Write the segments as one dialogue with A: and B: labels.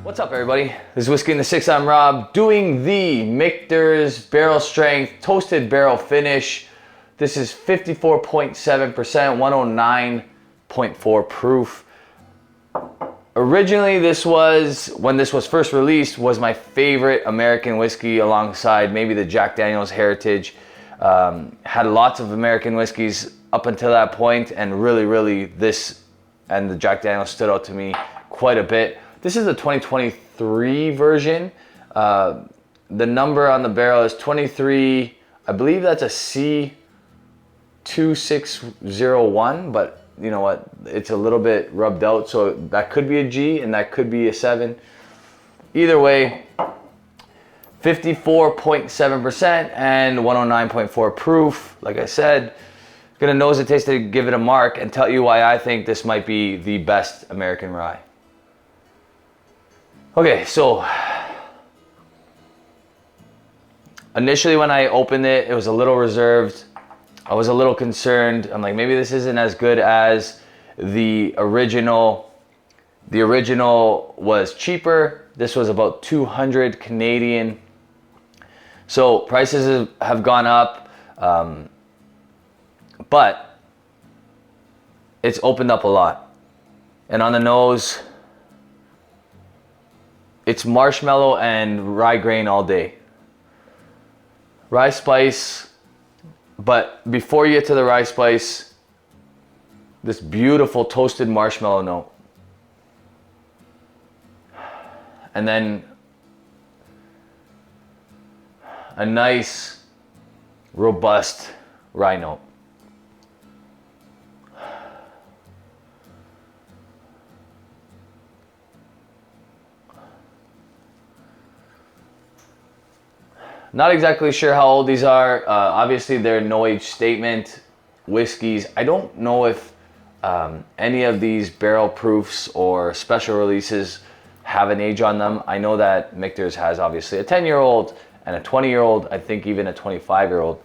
A: What's up, everybody? This is Whiskey in the Six. I'm Rob, doing the Michter's Barrel Strength Toasted Barrel Finish. This is 54.7%, 109.4 proof. Originally, this was, when this was first released, was my favorite American whiskey alongside maybe the Jack Daniel's Heritage. Had lots of American whiskeys up until that point, and really this and the Jack Daniel's stood out to me quite a bit. This is the 2023 version. The number on the barrel is 23. I believe that's a C2601, but you know what? It's a little bit rubbed out, so that could be a G and that could be a 7. Either way, 54.7% and 109.4 proof. Like I said, gonna nose it, taste it, give it a mark, and tell you why I think this might be the best American rye. Okay, so initially when I opened it, it was a little reserved. I was a little concerned. I'm like, maybe this isn't as good as the original. The original was cheaper. This was about 200 Canadian. So prices have gone up, but it's opened up a lot. And on the nose, it's marshmallow and rye grain all day. Rye spice, but before you get to the rye spice, this beautiful toasted marshmallow note. And then a nice, robust rye note. Not exactly sure how old these are. Obviously, they're no age statement whiskeys. I don't know if any of these barrel proofs or special releases have an age on them. I know that Michter's has obviously a 10-year-old and a 20-year-old. I think even a 25-year-old.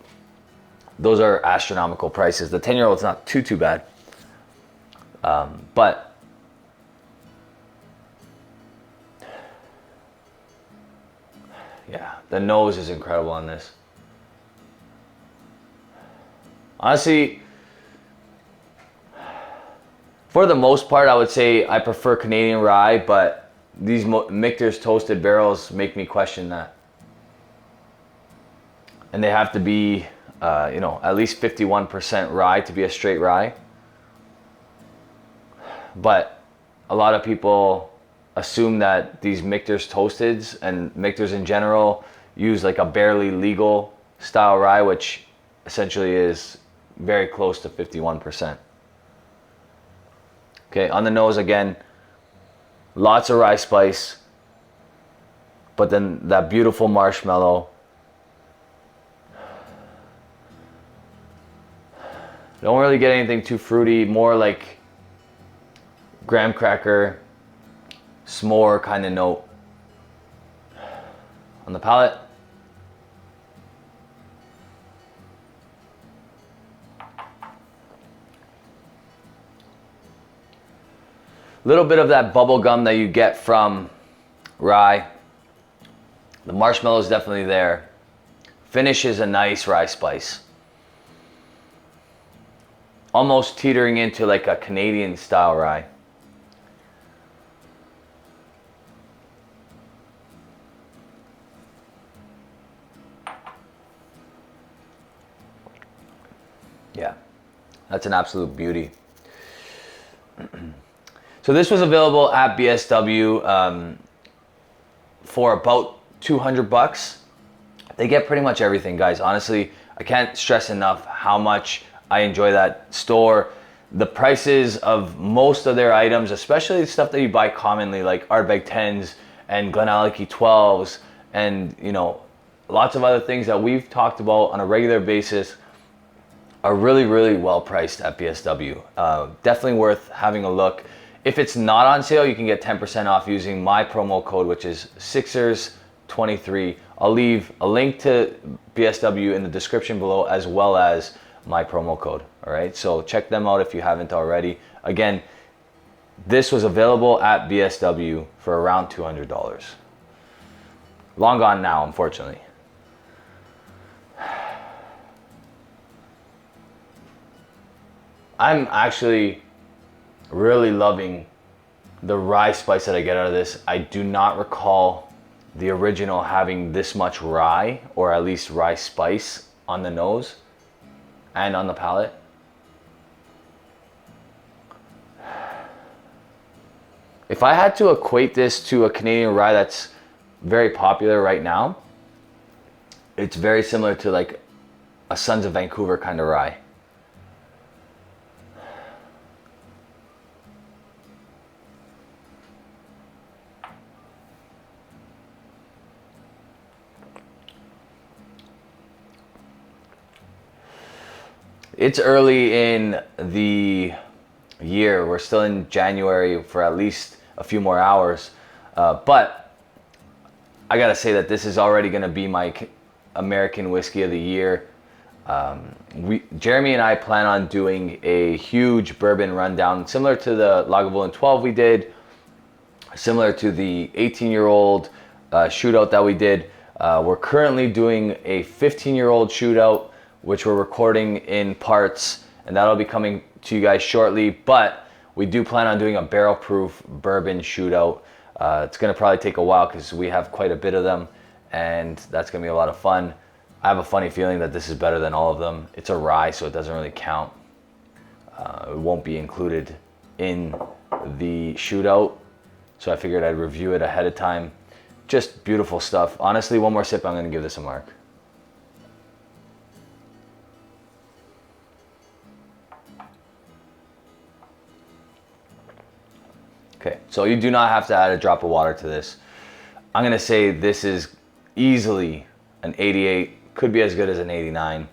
A: Those are astronomical prices. The 10-year-old's not too bad. But yeah, the nose is incredible on this. Honestly, for the most part, I would say I prefer Canadian rye, but these Michter's toasted barrels make me question that. And they have to be, you know, at least 51% rye to be a straight rye. But a lot of people assume that these Michter's toasteds and Michter's in general use like a barely legal style rye, which essentially is very close to 51%. Okay, on the nose again, lots of rye spice, but then that beautiful marshmallow. Don't really get anything too fruity, more like graham cracker, s'more kind of note. On the palate, a little bit of that bubble gum that you get from rye. The marshmallow is definitely there. Finish is a nice rye spice. Almost teetering into like a Canadian style rye. Yeah, that's an absolute beauty. So this was available at BSW for about $200. They get pretty much everything, guys. Honestly, I can't stress enough how much I enjoy that store. The prices of most of their items, especially the stuff that you buy commonly, like Ardbeg 10s and Glenallachie 12s, and you know, lots of other things that we've talked about on a regular basis, are really well priced at BSW. Definitely worth having a look. If it's not on sale, you can get 10% off using my promo code, which is Sixers23. I'll leave a link to BSW in the description below, as well as my promo code. All right, so check them out if you haven't already. Again, This was available at BSW for around $200. Long gone now, unfortunately. I'm actually really loving the rye spice that I get out of this. I do not recall the original having this much rye, or at least rye spice on the nose and on the palate. If I had to equate this to a Canadian rye that's very popular right now, it's very similar to like a Sons of Vancouver kind of rye. It's early in the year. We're still in January for at least a few more hours. But I gotta say that this is already gonna be my American whiskey of the year. Jeremy and I plan on doing a huge bourbon rundown, similar to the Lagavulin 12 we did, similar to the 18-year-old shootout that we did. We're currently doing a 15-year-old shootout, which we're recording in parts, and that'll be coming to you guys shortly. But we do plan on doing a barrel-proof bourbon shootout. It's gonna probably take a while because we have quite a bit of them, and that's gonna be a lot of fun. I have a funny feeling that this is better than all of them. It's a rye, so it doesn't really count. It won't be included in the shootout, so I figured I'd review it ahead of time. Just beautiful stuff. Honestly, one more sip, I'm gonna give this a mark. Okay, so you do not have to add a drop of water to this. I'm gonna say this is easily an 88, could be as good as an 89.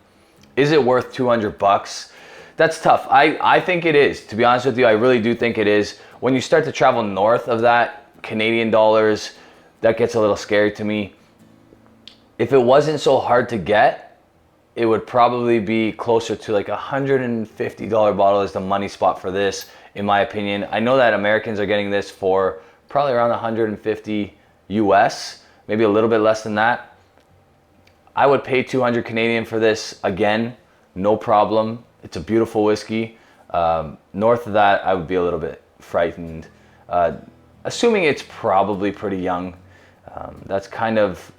A: Is it worth 200 bucks? That's tough. I think it is. To be honest with you, I really do think it is. When you start to travel north of that, Canadian dollars, that gets a little scary to me. If it wasn't so hard to get, it would probably be closer to like $150 bottle is the money spot for this, in my opinion. I know that Americans are getting this for probably around 150 US, maybe a little bit less than that. I would pay 200 Canadian for this again, no problem. It's a beautiful whiskey. North of that, I would be a little bit frightened. Assuming it's probably pretty young. That's kind of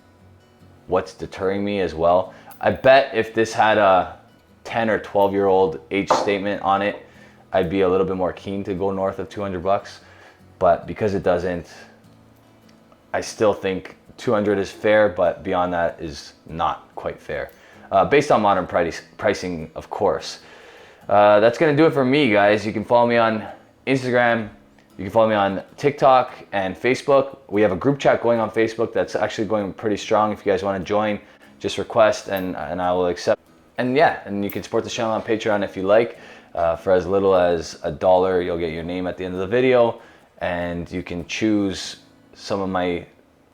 A: what's deterring me as well. I bet if this had a 10 or 12-year-old age statement on it, I'd be a little bit more keen to go north of 200 bucks. But because it doesn't, I still think 200 is fair, but beyond that is not quite fair. Based on modern pricing, of course. That's gonna do it for me, guys. You can follow me on Instagram. You can follow me on TikTok and Facebook. We have a group chat going on Facebook that's actually going pretty strong. If you guys wanna join, just request and I will accept. And yeah, and you can support the channel on Patreon if you like. For as little as $1, you'll get your name at the end of the video, and you can choose some of my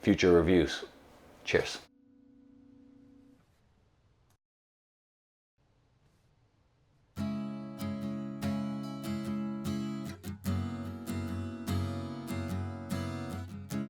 A: future reviews. Cheers.